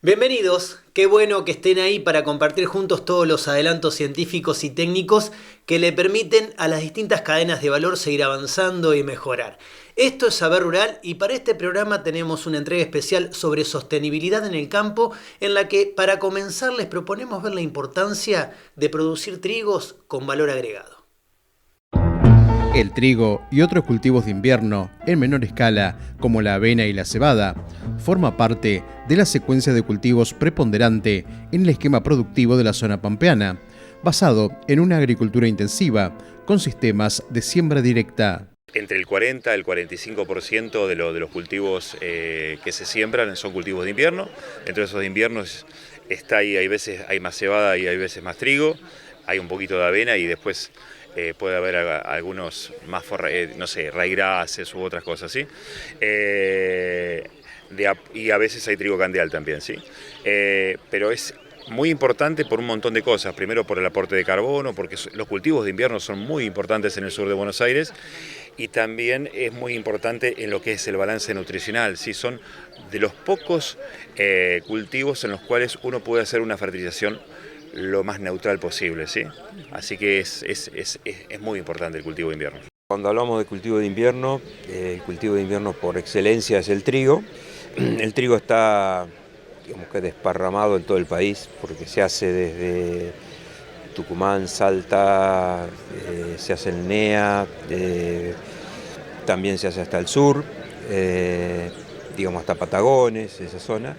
Bienvenidos, qué bueno que estén ahí para compartir juntos todos los adelantos científicos y técnicos que le permiten a las distintas cadenas de valor seguir avanzando y mejorar. Esto es Saber Rural y para este programa tenemos una entrega especial sobre sostenibilidad en el campo en la que para comenzar les proponemos ver la importancia de producir trigos con valor agregado. El trigo y otros cultivos de invierno, en menor escala, como la avena y la cebada, forma parte de la secuencia de cultivos preponderante en el esquema productivo de la zona pampeana, basado en una agricultura intensiva, con sistemas de siembra directa. Entre el 40 y el 45% de los cultivos que se siembran son cultivos de invierno. Dentro de esos de invierno hay veces hay más cebada y hay veces más trigo, hay un poquito de avena y después puede haber algunos más, raíces u otras cosas, ¿sí? Y a veces hay trigo candeal también, ¿sí? Pero es muy importante por un montón de cosas. Primero por el aporte de carbono, porque los cultivos de invierno son muy importantes en el sur de Buenos Aires, y también es muy importante en lo que es el balance nutricional, ¿sí? Son de los pocos cultivos en los cuales uno puede hacer una fertilización lo más neutral posible, ¿sí? Así que es muy importante el cultivo de invierno. Cuando hablamos de cultivo de invierno, el cultivo de invierno por excelencia es el trigo. El trigo está, digamos, que desparramado en todo el país, porque se hace desde Tucumán, Salta, se hace en NEA, también se hace hasta el sur, digamos hasta Patagones, esa zona.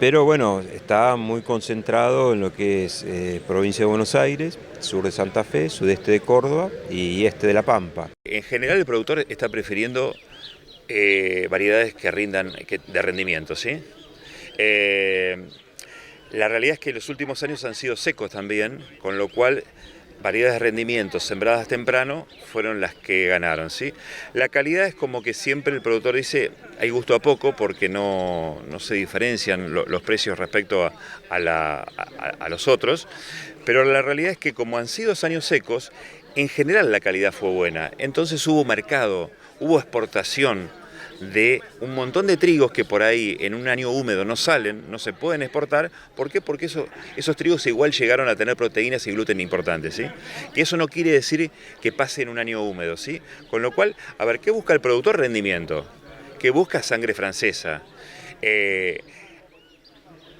Pero bueno, está muy concentrado en lo que es provincia de Buenos Aires, sur de Santa Fe, sudeste de Córdoba y este de La Pampa. En general el productor está prefiriendo variedades que rindan de rendimiento, ¿sí? La realidad es que los últimos años han sido secos también, con lo cual variedades de rendimiento sembradas temprano fueron las que ganaron, ¿sí? La calidad es como que siempre el productor dice, hay gusto a poco porque no se diferencian los precios respecto a los otros, pero la realidad es que como han sido años secos, en general la calidad fue buena, entonces hubo mercado, hubo exportación de un montón de trigos que por ahí en un año húmedo no salen, no se pueden exportar. ¿Por qué? Porque esos trigos igual llegaron a tener proteínas y gluten importantes, ¿sí? Que eso no quiere decir que pase en un año húmedo, ¿sí? Con lo cual, a ver, ¿qué busca el productor? Rendimiento. ¿Qué busca? Sangre francesa.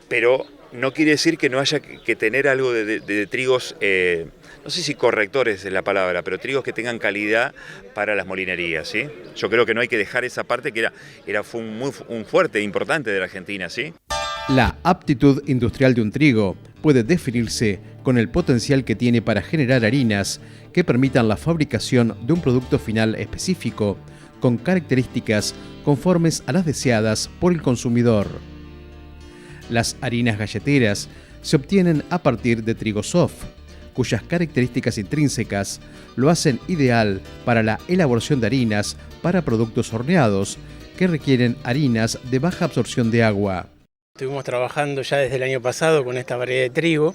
Pero no quiere decir que no haya que tener algo de trigos, no sé si correctores es la palabra, pero trigos que tengan calidad para las molinerías, ¿sí? Yo creo que no hay que dejar esa parte que fue un fuerte importante de la Argentina, ¿sí? La aptitud industrial de un trigo puede definirse con el potencial que tiene para generar harinas que permitan la fabricación de un producto final específico, con características conformes a las deseadas por el consumidor. Las harinas galleteras se obtienen a partir de trigo soft, cuyas características intrínsecas lo hacen ideal para la elaboración de harinas para productos horneados que requieren harinas de baja absorción de agua. Estuvimos trabajando ya desde el año pasado con esta variedad de trigo.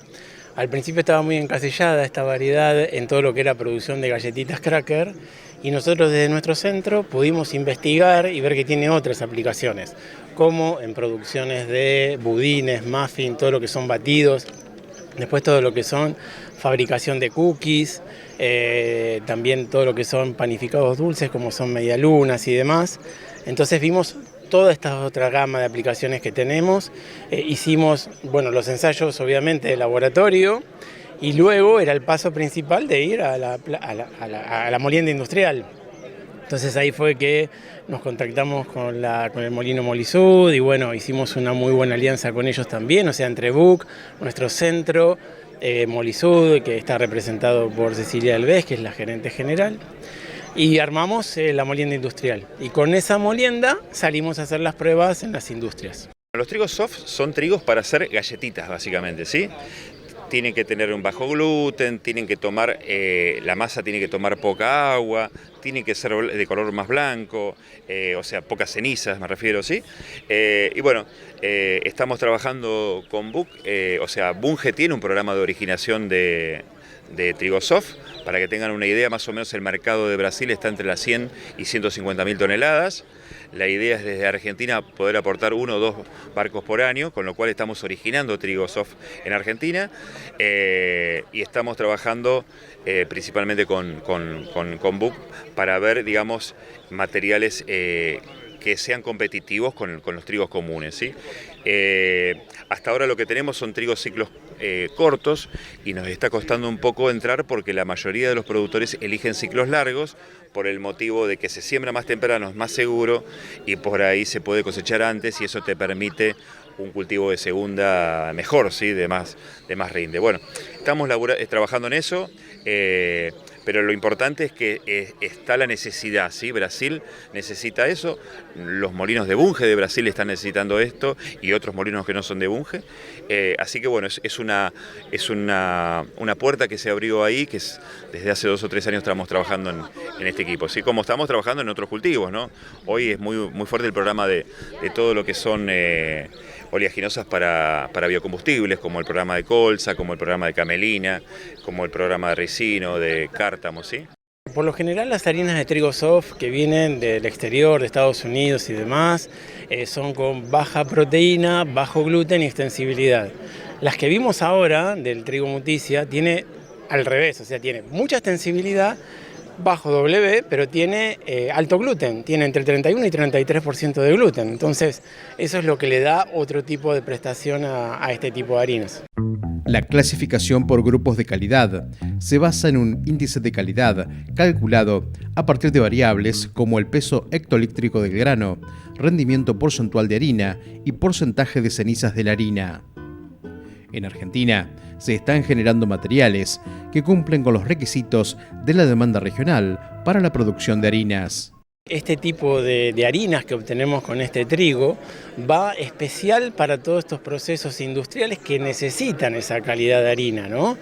Al principio estaba muy encasillada esta variedad en todo lo que era producción de galletitas cracker, y nosotros desde nuestro centro pudimos investigar y ver que tiene otras aplicaciones, como en producciones de budines, muffin, todo lo que son batidos, después todo lo que son fabricación de cookies, también todo lo que son panificados dulces como son medialunas y demás. Entonces vimos toda esta otra gama de aplicaciones que tenemos. Hicimos los ensayos obviamente de laboratorio, y luego era el paso principal de ir a la molienda industrial. Entonces ahí fue que nos contactamos con el molino Molisud y hicimos una muy buena alianza con ellos también, o sea, entre BUC, nuestro centro, Molisud, que está representado por Cecilia Alves, que es la gerente general, y armamos la molienda industrial. Y con esa molienda salimos a hacer las pruebas en las industrias. Los trigos soft son trigos para hacer galletitas, básicamente, ¿sí? Tienen que tener un bajo gluten, tienen que tomar, la masa tiene que tomar poca agua, tienen que ser de color más blanco, o sea, pocas cenizas me refiero, ¿sí? Estamos trabajando con BUC, o sea, Bunge tiene un programa de originación de trigo soft. Para que tengan una idea, más o menos el mercado de Brasil está entre las 100 y 150.000 toneladas. La idea es desde Argentina poder aportar 1 o 2 barcos por año, con lo cual estamos originando trigo soft en Argentina y estamos trabajando principalmente con BUC para ver, digamos, materiales que sean competitivos con los trigos comunes, ¿sí? Hasta ahora lo que tenemos son trigos ciclos cortos y nos está costando un poco entrar porque la mayoría de los productores eligen ciclos largos por el motivo de que se siembra más temprano, es más seguro y por ahí se puede cosechar antes y eso te permite un cultivo de segunda mejor, ¿sí? de más rinde. Bueno, estamos trabajando en eso, pero lo importante es que está la necesidad, ¿sí? Brasil necesita eso, los molinos de Bunge de Brasil están necesitando esto y otros molinos que no son de Bunge, así que bueno, es una puerta que se abrió ahí, que desde hace 2 o 3 años estamos trabajando en este equipo, ¿sí? Como estamos trabajando en otros cultivos, ¿no? Hoy es muy fuerte el programa de todo lo que son oleaginosas para biocombustibles, como el programa de colza, como el programa de camelina, como el programa de ricino, de cártamo, ¿sí? Por lo general las harinas de trigo soft que vienen del exterior, de Estados Unidos y demás, son con baja proteína, bajo gluten y extensibilidad. Las que vimos ahora del trigo Muticia tiene al revés, o sea, tiene mucha extensibilidad, bajo W, pero tiene alto gluten, tiene entre 31 y 33% de gluten. Entonces, eso es lo que le da otro tipo de prestación a este tipo de harinas. La clasificación por grupos de calidad se basa en un índice de calidad calculado a partir de variables como el peso hectolítrico del grano, rendimiento porcentual de harina y porcentaje de cenizas de la harina. En Argentina se están generando materiales que cumplen con los requisitos de la demanda regional para la producción de harinas. Este tipo de harinas que obtenemos con este trigo va especial para todos estos procesos industriales que necesitan esa calidad de harina, ¿no?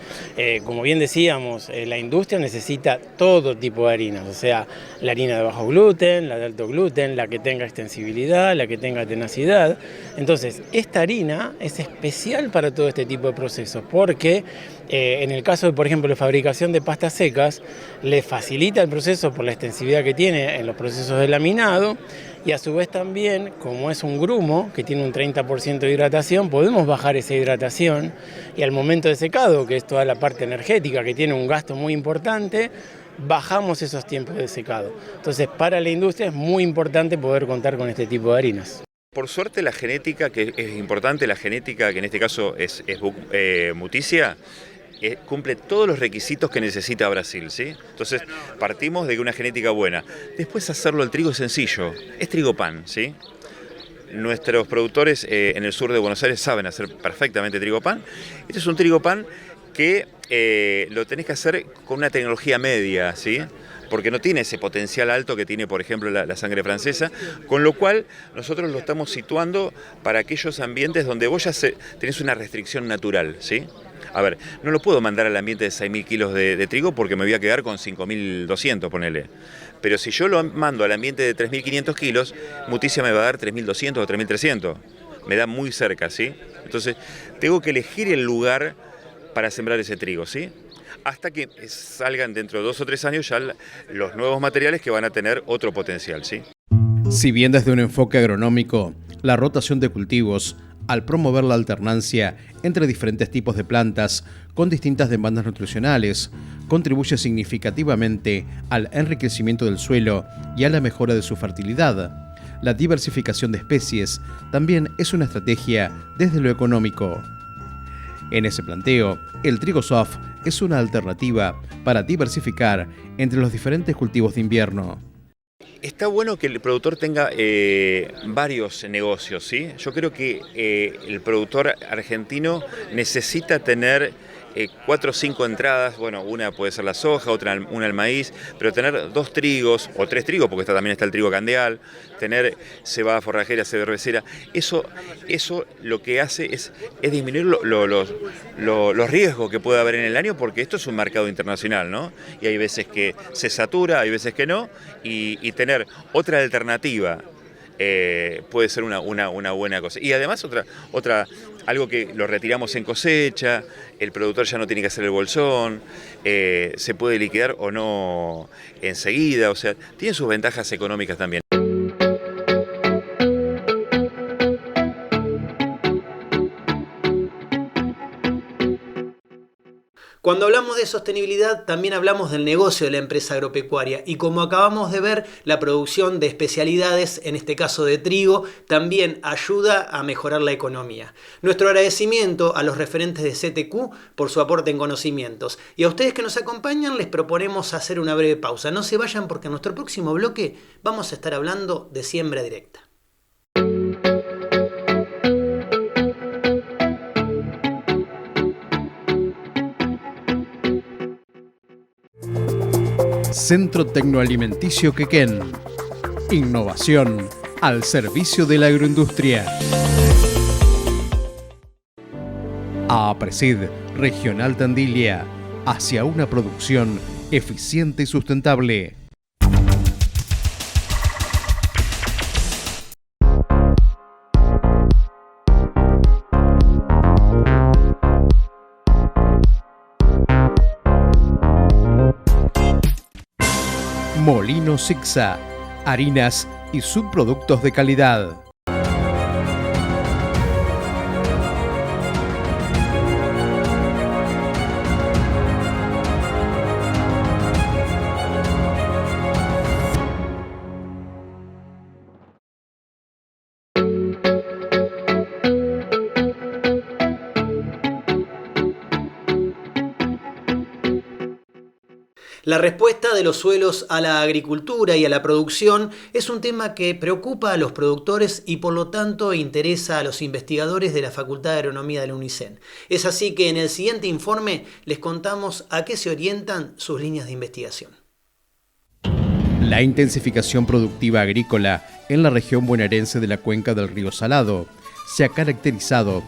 Como bien decíamos, la industria necesita todo tipo de harinas, o sea, la harina de bajo gluten, la de alto gluten, la que tenga extensibilidad, la que tenga tenacidad. Entonces, esta harina es especial para todo este tipo de procesos porque en el caso de, por ejemplo, la fabricación de pastas secas, le facilita el proceso por la extensividad que tiene en los procesos de laminado y a su vez también, como es un grumo que tiene un 30% de hidratación, podemos bajar esa hidratación y al momento de secado, que es toda la parte energética que tiene un gasto muy importante, bajamos esos tiempos de secado. Entonces, para la industria es muy importante poder contar con este tipo de harinas. Por suerte la genética, que es importante, la genética que en este caso es Muticia, cumple todos los requisitos que necesita Brasil, ¿sí? Entonces partimos de una genética buena. Después hacerlo el trigo es sencillo, es trigo pan, ¿sí? Nuestros productores en el sur de Buenos Aires saben hacer perfectamente trigo pan. Este es un trigo pan que lo tenés que hacer con una tecnología media, ¿sí? Porque no tiene ese potencial alto que tiene, por ejemplo, la sangre francesa, con lo cual nosotros lo estamos situando para aquellos ambientes donde vos ya tenés una restricción natural, ¿sí? A ver, no lo puedo mandar al ambiente de 6.000 kilos de trigo porque me voy a quedar con 5.200, ponele. Pero si yo lo mando al ambiente de 3.500 kilos, Muticia me va a dar 3.200 o 3.300. Me da muy cerca, ¿sí? Entonces, tengo que elegir el lugar para sembrar ese trigo, ¿sí? Hasta que salgan dentro de 2 o 3 años ya los nuevos materiales que van a tener otro potencial, ¿sí? Si bien desde un enfoque agronómico, la rotación de cultivos, al promover la alternancia entre diferentes tipos de plantas con distintas demandas nutricionales, contribuye significativamente al enriquecimiento del suelo y a la mejora de su fertilidad. La diversificación de especies también es una estrategia desde lo económico. En ese planteo, el trigo soft es una alternativa para diversificar entre los diferentes cultivos de invierno. Está bueno que el productor tenga varios negocios, ¿sí? Yo creo que el productor argentino necesita tener 4 o 5 entradas, bueno, una puede ser la soja, una el maíz, pero tener 2 trigos o 3 trigos, porque también está el trigo candeal, tener cebada forrajera, cervecera, eso lo que hace es disminuir los riesgos que puede haber en el año, porque esto es un mercado internacional, ¿no? Y hay veces que se satura, hay veces que no, y tener otra alternativa puede ser una buena cosa. Y además algo que lo retiramos en cosecha, el productor ya no tiene que hacer el bolsón, se puede liquidar o no enseguida, o sea, tiene sus ventajas económicas también. Cuando hablamos de sostenibilidad, también hablamos del negocio de la empresa agropecuaria y como acabamos de ver, la producción de especialidades, en este caso de trigo, también ayuda a mejorar la economía. Nuestro agradecimiento a los referentes de CTQ por su aporte en conocimientos. Y a ustedes que nos acompañan les proponemos hacer una breve pausa. No se vayan porque en nuestro próximo bloque vamos a estar hablando de siembra directa. Centro Tecnoalimenticio Quequén. Innovación al servicio de la agroindustria. APRESID Regional Tandilia, hacia una producción eficiente y sustentable. Molino Sixa, harinas y subproductos de calidad. La respuesta de los suelos a la agricultura y a la producción es un tema que preocupa a los productores y por lo tanto interesa a los investigadores de la Facultad de Agronomía de la UNICEN. Es así que en el siguiente informe les contamos a qué se orientan sus líneas de investigación. La intensificación productiva agrícola en la región bonaerense de la cuenca del río Salado se ha caracterizado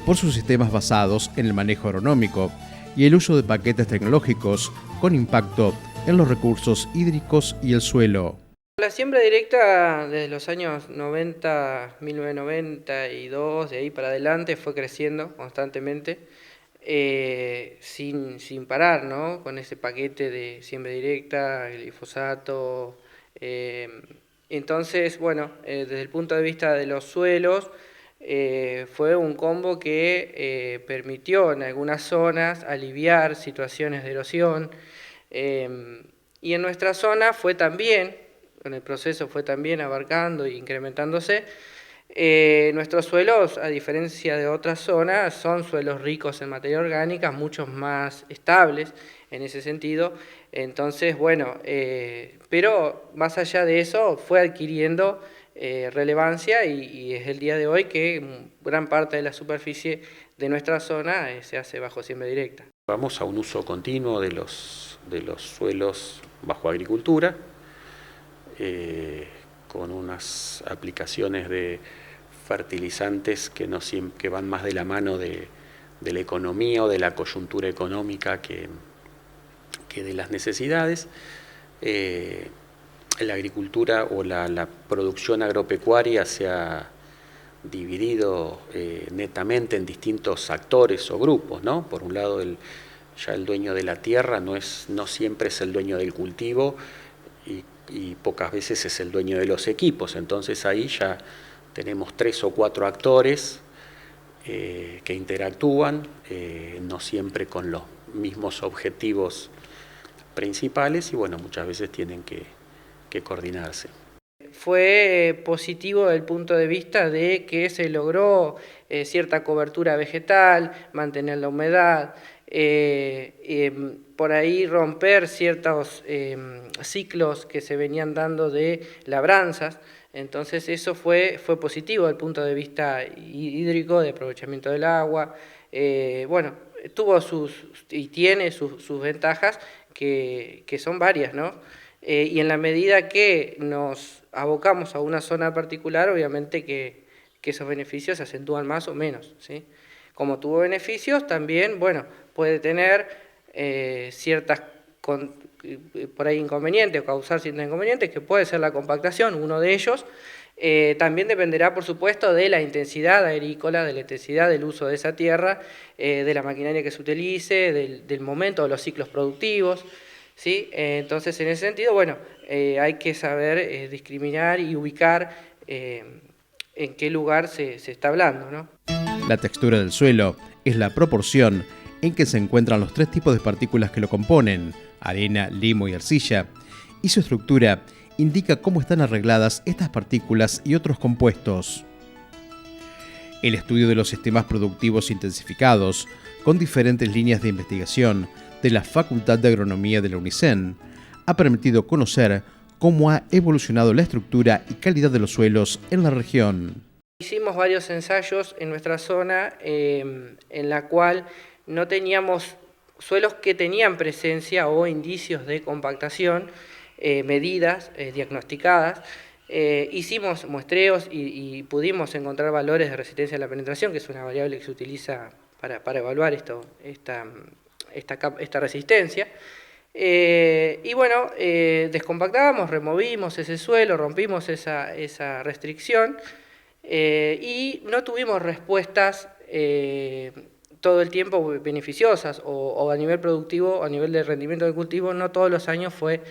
por sus sistemas basados en el manejo agronómico y el uso de paquetes tecnológicos con impacto en los recursos hídricos y el suelo. La siembra directa desde los años 90, 1992, de ahí para adelante fue creciendo constantemente, sin parar, ¿no? Con ese paquete de siembra directa, glifosato. Entonces, bueno, desde el punto de vista de los suelos, fue un combo que permitió en algunas zonas aliviar situaciones de erosión, y en nuestra zona fue también, en el proceso fue también abarcando e incrementándose. Nuestros suelos, a diferencia de otras zonas, son suelos ricos en materia orgánica, mucho más estables en ese sentido. Entonces, bueno, pero más allá de eso fue adquiriendo relevancia y es el día de hoy que gran parte de la superficie de nuestra zona se hace bajo siembra directa. Vamos a un uso continuo de los suelos bajo agricultura, con unas aplicaciones de fertilizantes que van más de la mano de la economía o de la coyuntura económica que de las necesidades. La agricultura o la producción agropecuaria se ha dividido netamente en distintos actores o grupos, ¿no? Por un lado, ya el dueño de la tierra no siempre es el dueño del cultivo y pocas veces es el dueño de los equipos. Entonces ahí ya tenemos 3 o 4 actores que interactúan, no siempre con los mismos objetivos principales y bueno, muchas veces tienen que coordinarse. Fue positivo desde el punto de vista de que se logró cierta cobertura vegetal, mantener la humedad, por ahí romper ciertos ciclos que se venían dando de labranzas. Entonces eso fue positivo desde el punto de vista hídrico, de aprovechamiento del agua. Bueno, tuvo y tiene sus ventajas que son varias, ¿no? Y en la medida que nos abocamos a una zona particular, obviamente que esos beneficios se acentúan más o menos, ¿sí? Como tuvo beneficios, también, bueno, puede tener ciertas por ahí inconvenientes o causar ciertos inconvenientes, que puede ser la compactación, uno de ellos. También dependerá, por supuesto, de la intensidad agrícola, de la intensidad del uso de esa tierra, de la maquinaria que se utilice, del momento de los ciclos productivos, ¿sí? Entonces, en ese sentido, bueno, hay que saber discriminar y ubicar en qué lugar se está hablando, ¿no? La textura del suelo es la proporción en que se encuentran los 3 tipos de partículas que lo componen, arena, limo y arcilla, y su estructura indica cómo están arregladas estas partículas y otros compuestos. El estudio de los sistemas productivos intensificados, con diferentes líneas de investigación de la Facultad de Agronomía de la UNICEN, ha permitido conocer cómo ha evolucionado la estructura y calidad de los suelos en la región. Hicimos varios ensayos en nuestra zona en la cual no teníamos suelos que tenían presencia o indicios de compactación, medidas, diagnosticadas. Hicimos muestreos y pudimos encontrar valores de resistencia a la penetración, que es una variable que se utiliza para evaluar esta resistencia. Y bueno, descompactábamos, removimos ese suelo, rompimos esa restricción y no tuvimos respuestas todo el tiempo beneficiosas o a nivel productivo, a nivel de rendimiento del cultivo, no todos los años fue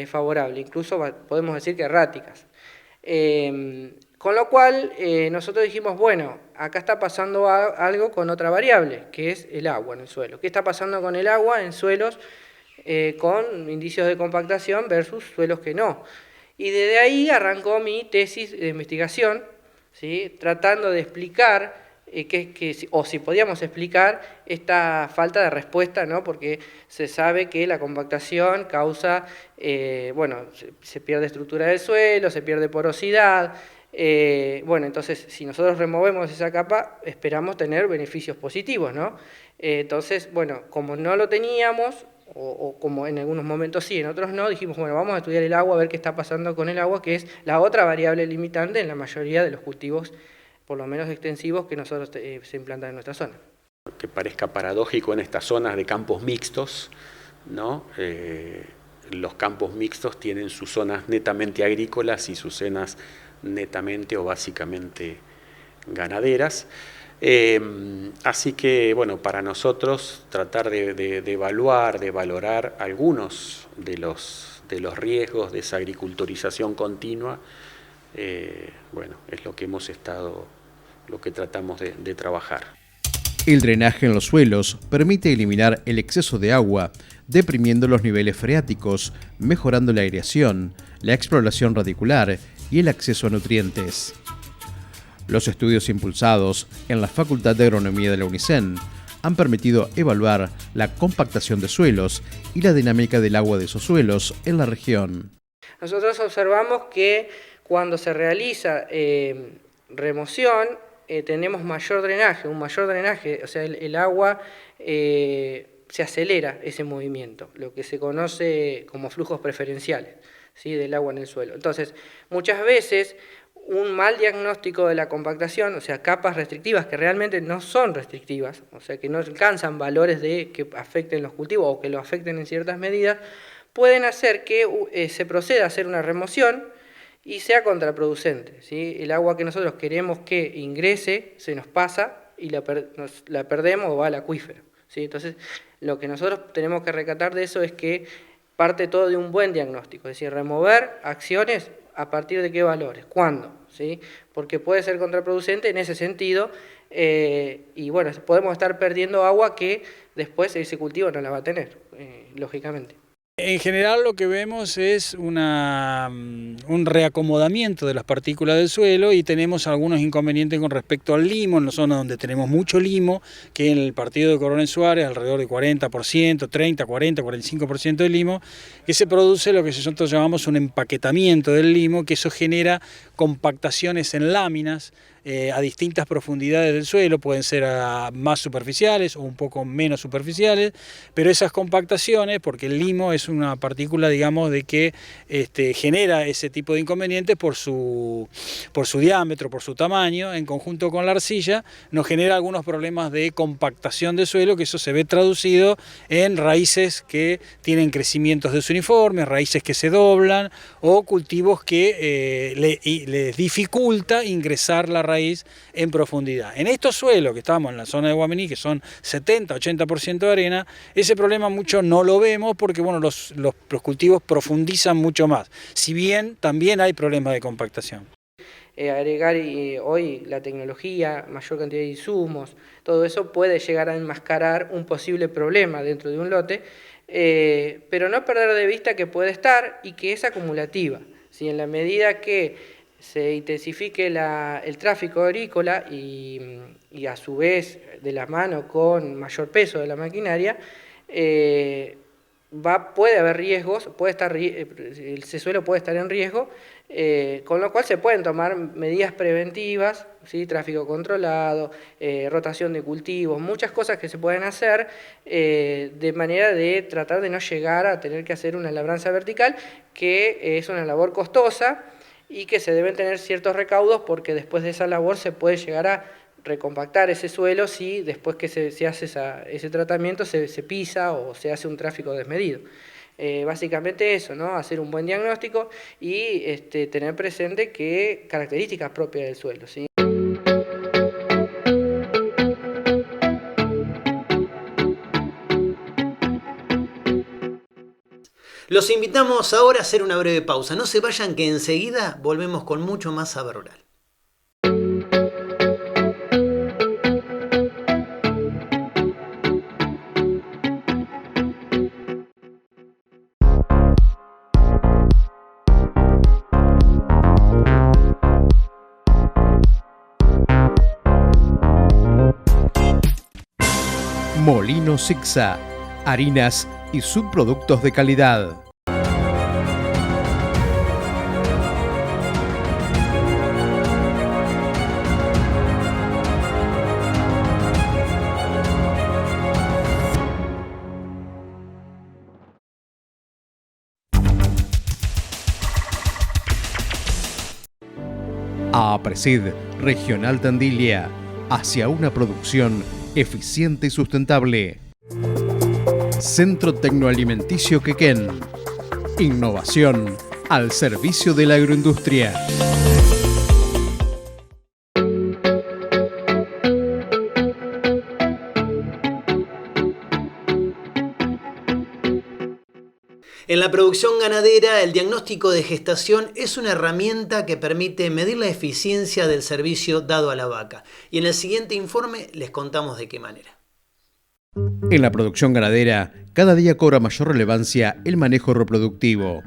favorable, incluso podemos decir que erráticas. Con lo cual nosotros dijimos, bueno, acá está pasando algo con otra variable, que es el agua en el suelo. ¿Qué está pasando con el agua en suelos con indicios de compactación versus suelos que no? Y desde ahí arrancó mi tesis de investigación, ¿sí? Tratando de explicar o si podíamos explicar esta falta de respuesta, ¿no? Porque se sabe que la compactación causa, bueno, se pierde estructura del suelo, se pierde porosidad. Bueno, entonces si nosotros removemos esa capa, esperamos tener beneficios positivos, ¿no? Entonces, bueno, como no lo teníamos, o como en algunos momentos sí, en otros no, dijimos, bueno, vamos a estudiar el agua, a ver qué está pasando con el agua, que es la otra variable limitante en la mayoría de los cultivos, por lo menos extensivos, que nosotros se implantan en nuestra zona. Que parezca paradójico en estas zonas de campos mixtos, ¿no? Los campos mixtos tienen sus zonas netamente agrícolas y sus zonas netamente o básicamente ganaderas. Así que, bueno, para nosotros tratar de evaluar, de valorar algunos de los riesgos de esa agriculturización continua, bueno, es lo que lo que tratamos de trabajar. El drenaje en los suelos permite eliminar el exceso de agua, deprimiendo los niveles freáticos, mejorando la aireación, la exploración radicular y el acceso a nutrientes. Los estudios impulsados en la Facultad de Agronomía de la UNICEN han permitido evaluar la compactación de suelos y la dinámica del agua de esos suelos en la región. Nosotros observamos que cuando se realiza remoción, tenemos un mayor drenaje, o sea, el agua se acelera ese movimiento, lo que se conoce como flujos preferenciales, ¿sí? Del agua en el suelo. Entonces, muchas veces un mal diagnóstico de la compactación, o sea, capas restrictivas que realmente no son restrictivas, o sea, que no alcanzan valores que afecten los cultivos o que lo afecten en ciertas medidas, pueden hacer que se proceda a hacer una remoción y sea contraproducente, ¿sí? El agua que nosotros queremos que ingrese se nos pasa y la perdemos o va al acuífero, ¿sí? Entonces, lo que nosotros tenemos que rescatar de eso es que parte todo de un buen diagnóstico, es decir, remover acciones a partir de qué valores, cuándo, ¿sí? Porque puede ser contraproducente en ese sentido y bueno, podemos estar perdiendo agua que después ese cultivo no la va a tener, lógicamente. En general lo que vemos es un reacomodamiento de las partículas del suelo y tenemos algunos inconvenientes con respecto al limo, en la zona donde tenemos mucho limo, que en el partido de Coronel Suárez alrededor de 40%, 30, 40, 45% de limo, que se produce lo que nosotros llamamos un empaquetamiento del limo, que eso genera compactaciones en láminas a distintas profundidades del suelo, pueden ser más superficiales o un poco menos superficiales, pero esas compactaciones, porque el limo es una partícula, digamos, de que genera ese tipo de inconvenientes por su diámetro, por su tamaño, en conjunto con la arcilla, nos genera algunos problemas de compactación de suelo, que eso se ve traducido en raíces que tienen crecimientos desuniformes, raíces que se doblan o cultivos que les dificulta ingresar la raíz en profundidad. En estos suelos que estamos en la zona de Guaminí, que son 70-80% de arena, ese problema mucho no lo vemos porque bueno, los cultivos profundizan mucho más, si bien también hay problemas de compactación. agregar hoy la tecnología, mayor cantidad de insumos, todo eso puede llegar a enmascarar un posible problema dentro de un lote, pero no perder de vista que puede estar y que es acumulativa. ¿Sí? En la medida que se intensifique el tráfico agrícola y a su vez de la mano con mayor peso de la maquinaria, puede haber riesgos, ese suelo puede estar en riesgo, con lo cual se pueden tomar medidas preventivas, ¿sí? Tráfico controlado, rotación de cultivos, muchas cosas que se pueden hacer de manera de tratar de no llegar a tener que hacer una labranza vertical, que es una labor costosa y que se deben tener ciertos recaudos porque después de esa labor se puede llegar a recompactar ese suelo si después que se hace ese tratamiento se pisa o se hace un tráfico desmedido. Básicamente eso, ¿no? Hacer un buen diagnóstico y tener presente qué características propias del suelo, ¿sí? Los invitamos ahora a hacer una breve pausa. No se vayan, que enseguida volvemos con mucho más Saber Rural. Molino Sicsa, harinas y subproductos de calidad. APRESID Regional Tandilia, hacia una producción eficiente y sustentable. Centro Tecnoalimenticio Quequén. Innovación al servicio de la agroindustria. En la producción ganadera, el diagnóstico de gestación es una herramienta que permite medir la eficiencia del servicio dado a la vaca. Y en el siguiente informe les contamos de qué manera. En la producción ganadera, cada día cobra mayor relevancia el manejo reproductivo.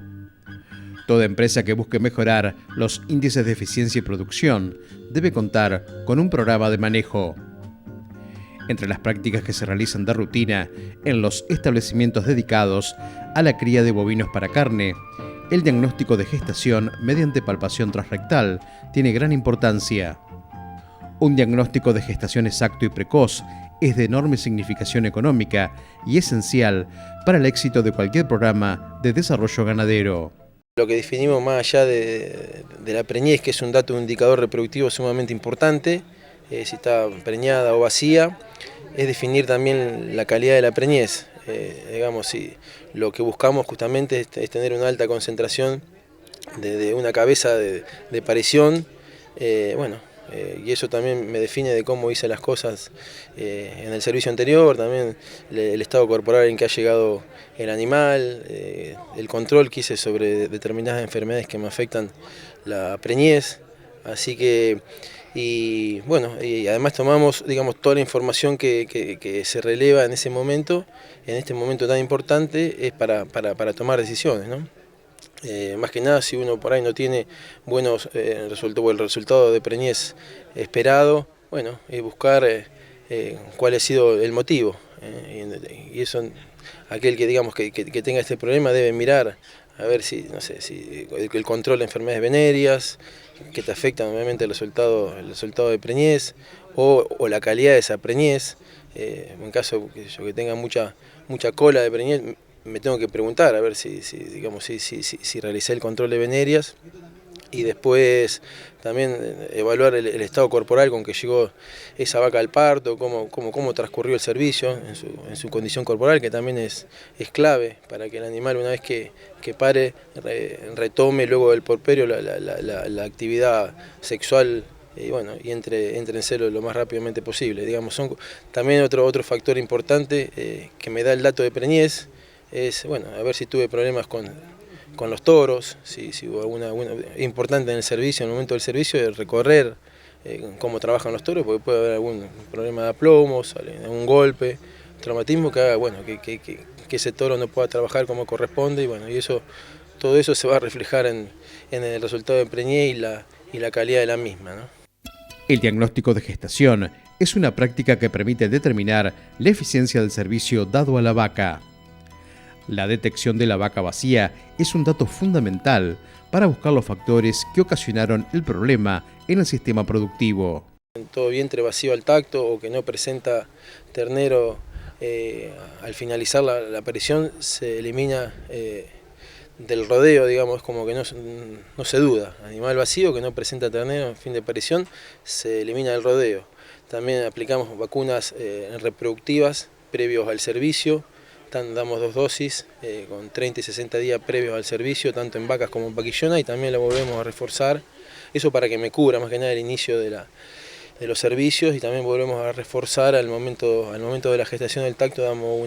Toda empresa que busque mejorar los índices de eficiencia y producción debe contar con un programa de manejo. Entre las prácticas que se realizan de rutina en los establecimientos dedicados a la cría de bovinos para carne, el diagnóstico de gestación mediante palpación transrectal tiene gran importancia. Un diagnóstico de gestación exacto y precoz es de enorme significación económica y esencial para el éxito de cualquier programa de desarrollo ganadero. Lo que definimos más allá de la preñez, que es un dato, un indicador reproductivo sumamente importante, si está preñada o vacía, es definir también la calidad de la preñez. Digamos, si lo que buscamos justamente es tener una alta concentración de una cabeza de parición, y eso también me define de cómo hice las cosas en el servicio anterior, también el estado corporal en que ha llegado el animal, el control que hice sobre determinadas enfermedades que me afectan la preñez, así que... Y además tomamos, digamos, toda la información que se releva en ese momento, en este momento tan importante, es para tomar decisiones, ¿no? Más que nada, si uno por ahí no tiene buenos resultados, o el resultado de preñez esperado, bueno, es buscar cuál ha sido el motivo. Y eso, aquel que digamos que tenga este problema debe mirar a ver si, no sé, si el control de enfermedades venéreas, que te afectan obviamente el resultado de preñez o la calidad de esa preñez. En caso que tenga mucha cola de preñez, me tengo que preguntar a ver si realicé el control de venéreas, y después también evaluar el estado corporal con que llegó esa vaca al parto, cómo transcurrió el servicio en su condición corporal, que también es clave para que el animal, una vez que pare, retome luego del porperio la actividad sexual y entre en celo lo más rápidamente posible. Digamos, también otro factor importante que me da el dato de preñez es, a ver si tuve problemas con con los toros, si hubo alguna importante en el servicio, en el momento del servicio, de recorrer cómo trabajan los toros, porque puede haber algún problema de aplomos, algún golpe, traumatismo que haga que ese toro no pueda trabajar como corresponde, y todo eso se va a reflejar en el resultado de preñez y la calidad de la misma, ¿no? El diagnóstico de gestación es una práctica que permite determinar la eficiencia del servicio dado a la vaca. La detección de la vaca vacía es un dato fundamental para buscar los factores que ocasionaron el problema en el sistema productivo. Todo vientre vacío al tacto o que no presenta ternero al finalizar la aparición se elimina del rodeo, digamos, como que no se duda. Animal vacío que no presenta ternero en fin de aparición se elimina del rodeo. También aplicamos vacunas reproductivas previos al servicio. Damos 2 dosis con 30 y 60 días previos al servicio, tanto en vacas como en vaquillona, y también la volvemos a reforzar. Eso para que me cubra más que nada el inicio de los servicios, y también volvemos a reforzar al momento de la gestación del tacto, damos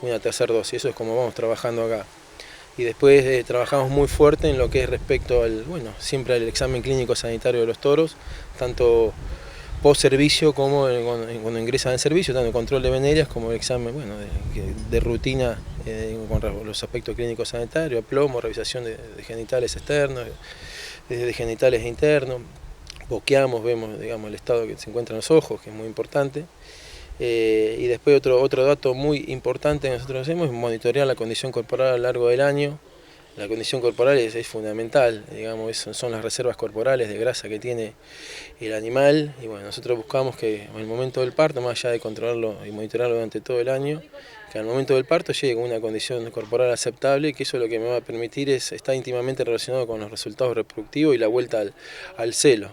una tercera dosis. Eso es como vamos trabajando acá. Y después trabajamos muy fuerte en lo que es respecto siempre al examen clínico sanitario de los toros, tanto post servicio como cuando ingresan al servicio, tanto el control de venerias como el examen de rutina con los aspectos clínicos sanitarios, aplomo, revisación de genitales externos, de genitales internos, boqueamos, vemos el estado que se encuentran los ojos, que es muy importante. Y después otro dato muy importante que nosotros hacemos es monitorear la condición corporal a lo largo del año. La condición corporal es fundamental, son las reservas corporales de grasa que tiene el animal, y nosotros buscamos que en el momento del parto, más allá de controlarlo y monitorearlo durante todo el año, que al momento del parto llegue con una condición corporal aceptable, que eso lo que me va a permitir está íntimamente relacionado con los resultados reproductivos y la vuelta al celo.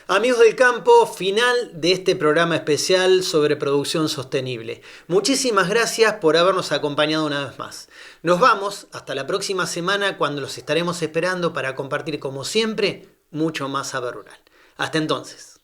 Amigos del campo, final de este programa especial sobre producción sostenible. Muchísimas gracias por habernos acompañado una vez más. Nos vamos hasta la próxima semana, cuando los estaremos esperando para compartir, como siempre, mucho más saber rural. Hasta entonces.